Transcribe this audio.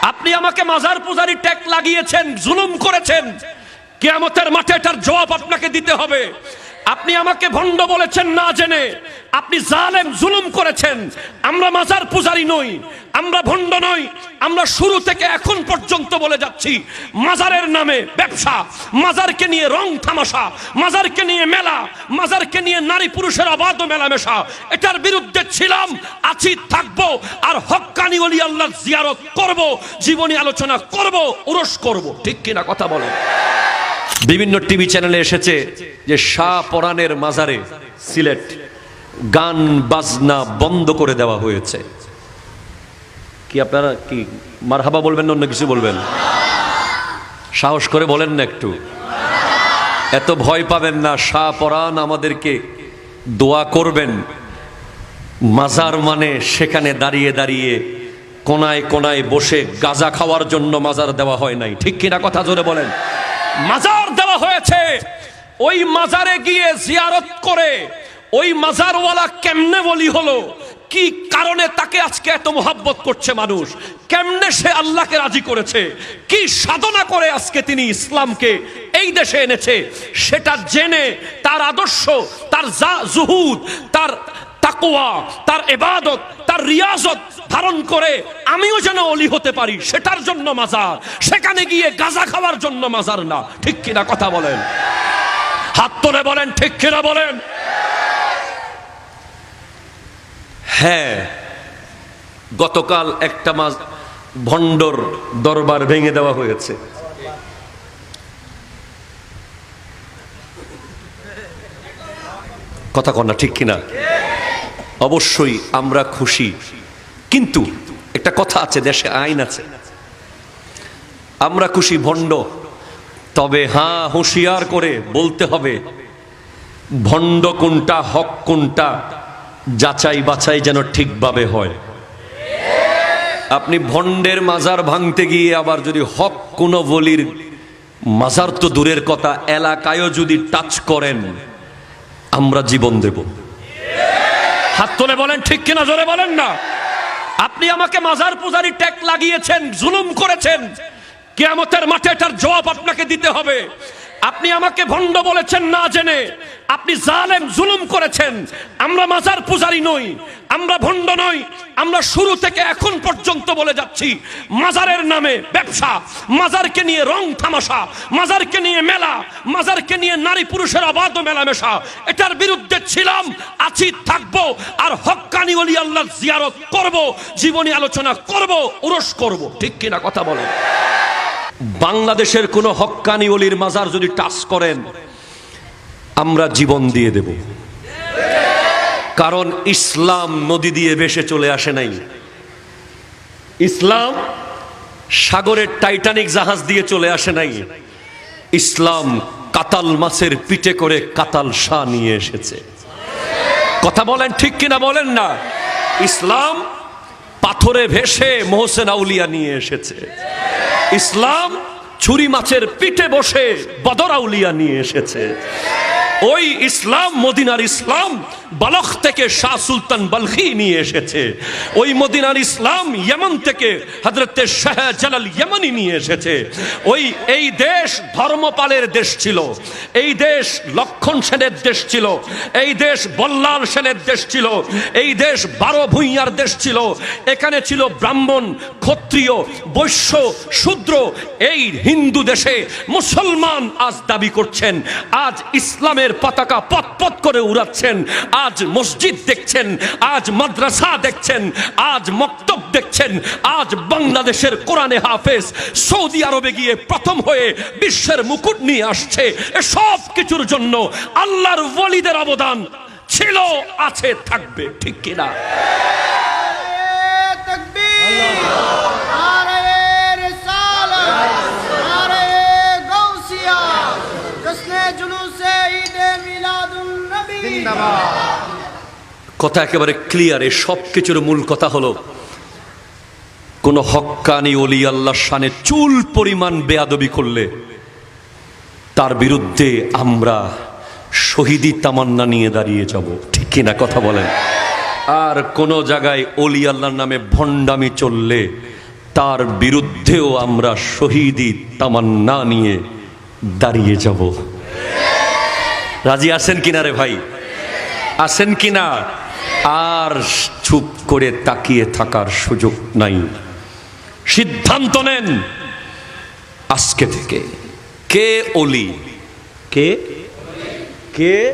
আপনি আমাকে মাজার পূজারি ট্যাগ লাগিয়েছেন, জুলুম করেছেন, কিয়ামতের মাঠে এটার জবাব আপনাকে দিতে হবে। আপনি আমাকে ভণ্ড বলেছেন না জেনে, আপনি জালেম, জুলুম করেছেন। আমরা মাজার পূজারি নই, আমরা ভণ্ড নই। আমরা শুরু থেকে এখন পর্যন্ত বলে যাচ্ছি, মাজারের নামে ব্যবসা, মাজারকে নিয়ে রং তামাশা, মাজারকে নিয়ে মেলা, মাজারকে নিয়ে নারী পুরুষের অবাধ মেলামেশা, এটার বিরুদ্ধে ছিলাম, আছি, থাকবো। আর হক্কানি ওলি আল্লাহ জিয়ারত করব, জীবনী আলোচনা করব, উরস করব। ঠিক কিনা কথা বলে? বিভিন্ন টিভি চ্যানেলে এসেছে যে শাহ পরাণের মাজারে সিলেট গান বাজনা বন্ধ করে দেওয়া হয়েছে। কি আপনারা কি মারহাবা বলবেন না অন্য কিছু বলবেন? সাহস করে বলেন না একটু, এত ভয় পাবেন না। শাহ পরাণ আমাদেরকে দোয়া করবেন। মাজার মানে সেখানে দাঁড়িয়ে দাঁড়িয়ে কোনায় কোনায় বসে গাঁজা খাওয়ার জন্য মাজার দেওয়া হয় নাই। ঠিক কিনা কথা জোরে বলেন? মাজার দেওয়া হয়েছে ওই মাজারে গিয়ে জিয়ারত করে ওই মাজারওয়ালা কেমনে বলি হলো, কি কারণে তাকে আজকে এত মোহাব্বত করছে মানুষ, কেমনে সে আল্লাহকে রাজি করেছে, কি সাধনা করে আজকে তিনি ইসলামকে এই দেশে এনেছে, সেটা জেনে তার আদর্শ, তার জুহুদ, তার তাকওয়া, তার ইবাদত, তার রিয়াজত ধারণ করে আমিও যেন ওলি হতে পারি, সেটার জন্য মাজার। সেখানে গিয়ে গাঁজা খাওয়ার জন্য মাজার না। ঠিক কিনা কথা বলেন? হাত তুলে বলেন ঠিক কিনা বলেন? হ্যাঁ, গতকাল একটা ভণ্ডর দরবার ভেঙে দেওয়া হয়েছে। কথা কন না, ঠিক কিনা? অবশ্যই আমরা খুশি, কিন্তু একটা কথা আছে, দেশে আইন আছে। আমরা খুশি ভণ্ড, তবে হ্যাঁ হুঁশিয়ার করে বলতে হবে ভণ্ড কোনটা, হক কোনটা, যাচাই বাছাই যেন ঠিকভাবে হয়। আপনি ভণ্ডের মাজার ভাঙতে গিয়ে আবার যদি হক কোন বলির মাজার তো দূরের কথা, এলাকায়ও যদি টাচ করেন, আমরা জীবন দেব। হাত তুলে বলেন ঠিক কিনা, জোরে বলেন না। আপনি আমাকে মাজার পূজারি ট্যাগ লাগিয়েছেন, জুলুম করেছেন, কিয়ামতের মাঠে এটার জবাব আপনাকে দিতে হবে। আপনি আমাকে ভণ্ড বলেছেন না জেনে, আপনি জালেম, জুলুম করেছেন। আমরা মাজার পূজারি নই, আমরা ভণ্ড নই। আমরা শুরু থেকে এখন পর্যন্ত বলে যাচ্ছি, মাজারের নামে ব্যবসা, মাজারকে নিয়ে রং তামাশা, মাজারকে নিয়ে মেলা, মাজারকে নিয়ে নারী পুরুষের অবাধ মেলামেশা, এটার বিরুদ্ধে ছিলাম, আছি, থাকবো। আর হক্কানি ওলি আল্লাহ জিয়ারত করব, জীবনী আলোচনা করব, উরস করব। ঠিক কিনা কথা বলেন? বাংলাদেশের কোন হক্কানি ওলির মাজার যদি টাচ করেন, আমরা জীবন দিয়ে দেব। কারণ ইসলাম নদী দিয়ে ভেসে চলে আসে নাই, ইসলাম সাগরের টাইটানিক জাহাজ দিয়ে চলে আসে নাই। ইসলাম কাতাল মাছের পিঠে করে কাতাল শাহ নিয়ে এসেছে। কথা বলেন ঠিক কিনা বলেন না? ইসলাম পাথরে ভেসে মোহসেন আউলিয়া নিয়ে এসেছে। ইসলাম ছুরি মাছের পিঠে বসে বদর আউলিয়া নিয়ে এসেছে। ওই ইসলাম, মদিনার ইসলাম বালখ থেকে শাহ সুলতান বলখি নিয়ে এসেছে। ওই মদিনার ইসলাম ইয়েমন থেকে হযরতে শাহ জালাল ইয়েমনি নিয়ে এসেছে। এই দেশ ধর্মপালের দেশ ছিল, এই দেশ লক্ষণ সেনের দেশ ছিল, এই দেশ বল্লাল সেনের দেশ ছিল, এই দেশ 12 ভূঁইয়ার দেশ ছিল। এখানে ছিল ব্রাহ্মণ, ক্ষত্রিয়, বৈশ্য, শূদ্র। এই হিন্দু দেশে মুসলমান আজ দাবি করছেন, আজ ইসলামের পতাকা পথ পথ করে উড়াচ্ছেন। আজ মসজিদ দেখছেন, আজ মাদ্রাসা দেখছেন, আজ মক্তব দেখছেন। আজ বাংলাদেশের কোরআনে হাফেজ সৌদি আরবে গিয়ে প্রথম হয়ে বিশ্বের মুকুট নিয়ে আসছে। সব কিছুর জন্য আল্লাহর ওয়ালিদের অবদান ছিল, আছে, থাকবে। ঠিক কিনা? কথা একেবারে ক্লিয়ার। এই সব কিছুর মূল কথা হলো, কোন হক্কানি ওলি আল্লাহর শানে চুল পরিমাণ বেয়াদবি করলে তার বিরুদ্ধে আমরা শহীদি তামান্না নিয়ে দাঁড়িয়ে যাব। ঠিক কিনা কথা বলেন? আর কোন জায়গায় ওলি আল্লাহর নামে ভণ্ডামি চললে তার বিরুদ্ধেও আমরা শহীদি তামান্না নিয়ে দাঁড়িয়ে যাব। রাজি আছেন কিনা রে ভাই? আছেন কিনা? আর চুপ করে তাকিয়ে থাকার সুযোগ নাই। সিদ্ধান্ত নেন আজকে থেকে, কে ওলি, কে কে